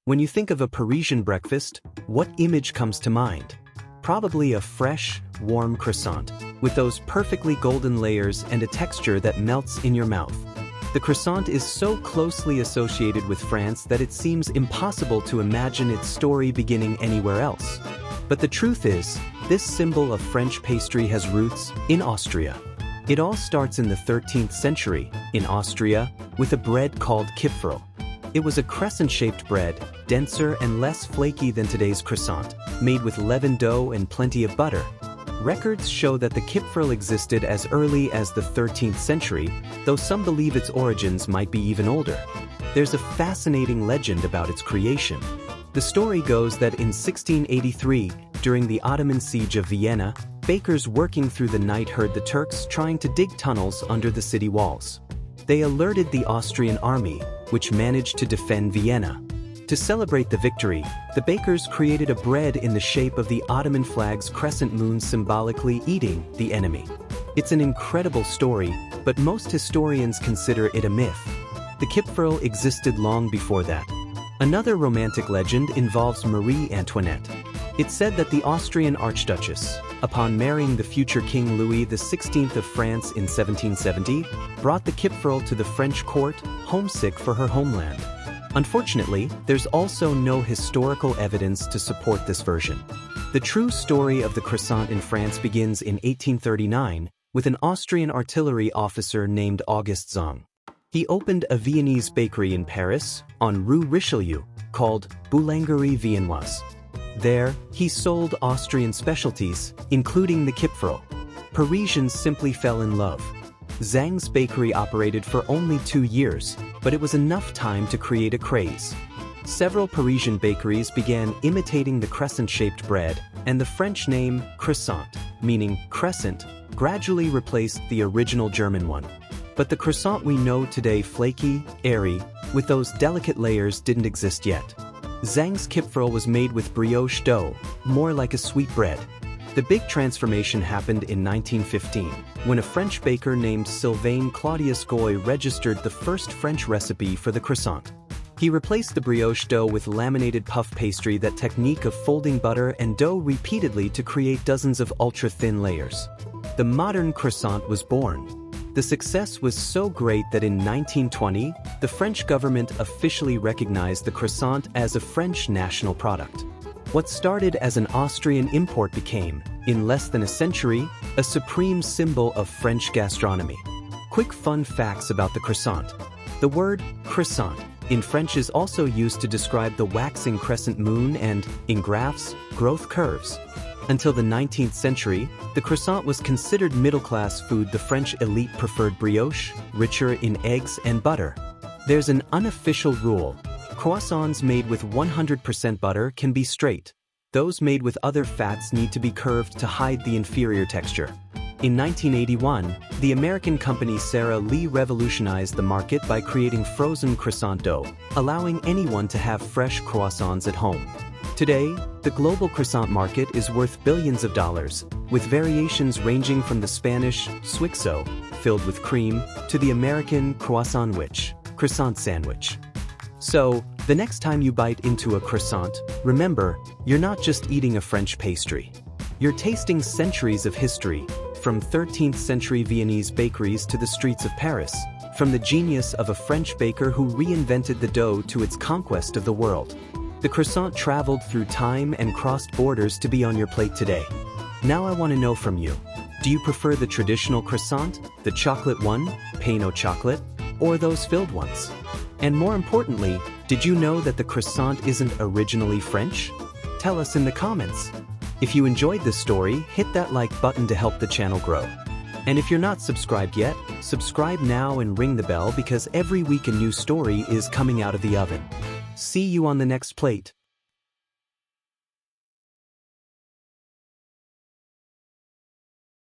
When you think of a Parisian breakfast, what image comes to mind? Probably a fresh, warm croissant, with those perfectly golden layers and a texture that melts in your mouth. The croissant is so closely associated with France that it seems impossible to imagine its story beginning anywhere else. But the truth is, this symbol of French pastry has roots in Austria. It all starts in the 13th century, in Austria, with a bread called kipferl. It was a crescent-shaped bread, denser and less flaky than today's croissant, made with leavened dough and plenty of butter. Records show that the kipferl existed as early as the 13th century, though some believe its origins might be even older. There's a fascinating legend about its creation. The story goes that in 1683, during the Ottoman siege of Vienna, bakers working through the night heard the Turks trying to dig tunnels under the city walls. They alerted the Austrian army, which managed to defend Vienna. To celebrate the victory, the bakers created a bread in the shape of the Ottoman flag's crescent moon, symbolically eating the enemy. It's an incredible story, but most historians consider it a myth. The kipferl existed long before that. Another romantic legend involves Marie Antoinette. It's said that the Austrian Archduchess, upon marrying the future King Louis XVI of France in 1770, brought the kipferl to the French court, homesick for her homeland. Unfortunately, there's also no historical evidence to support this version. The true story of the croissant in France begins in 1839 with an Austrian artillery officer named Auguste Zong. He opened a Viennese bakery in Paris, on Rue Richelieu, called Boulangerie Viennoise. There, he sold Austrian specialties, including the kipferl. Parisians simply fell in love. Zhang's bakery operated for only 2 years, but it was enough time to create a craze. Several Parisian bakeries began imitating the crescent-shaped bread, and the French name croissant, meaning crescent, gradually replaced the original German one. But the croissant we know today, flaky, airy, with those delicate layers, didn't exist yet. Zhang's kipferl was made with brioche dough, more like a sweet bread. The big transformation happened in 1915, when a French baker named Sylvain Claudius Goy registered the first French recipe for the croissant. He replaced the brioche dough with laminated puff pastry, that technique of folding butter and dough repeatedly to create dozens of ultra-thin layers. The modern croissant was born. The success was so great that in 1920, the French government officially recognized the croissant as a French national product. What started as an Austrian import became, in less than a century, a supreme symbol of French gastronomy. Quick fun facts about the croissant. The word croissant in French is also used to describe the waxing crescent moon and, in graphs, growth curves. Until the 19th century, the croissant was considered middle-class food. The French elite preferred brioche, richer in eggs and butter. There's an unofficial rule. Croissants made with 100% butter can be straight. Those made with other fats need to be curved to hide the inferior texture. In 1981, the American company Sara Lee revolutionized the market by creating frozen croissant dough, allowing anyone to have fresh croissants at home. Today, the global croissant market is worth billions of dollars, with variations ranging from the Spanish suizo, filled with cream, to the American croissant sandwich. So, the next time you bite into a croissant, remember, you're not just eating a French pastry. You're tasting centuries of history, from 13th century Viennese bakeries to the streets of Paris, from the genius of a French baker who reinvented the dough to its conquest of the world. The croissant traveled through time and crossed borders to be on your plate today. Now I want to know from you. Do you prefer the traditional croissant, the chocolate one, pain au chocolate, or those filled ones? And more importantly, did you know that the croissant isn't originally French? Tell us in the comments. If you enjoyed this story, hit that like button to help the channel grow. And if you're not subscribed yet, subscribe now and ring the bell, because every week a new story is coming out of the oven. See you on the next plate.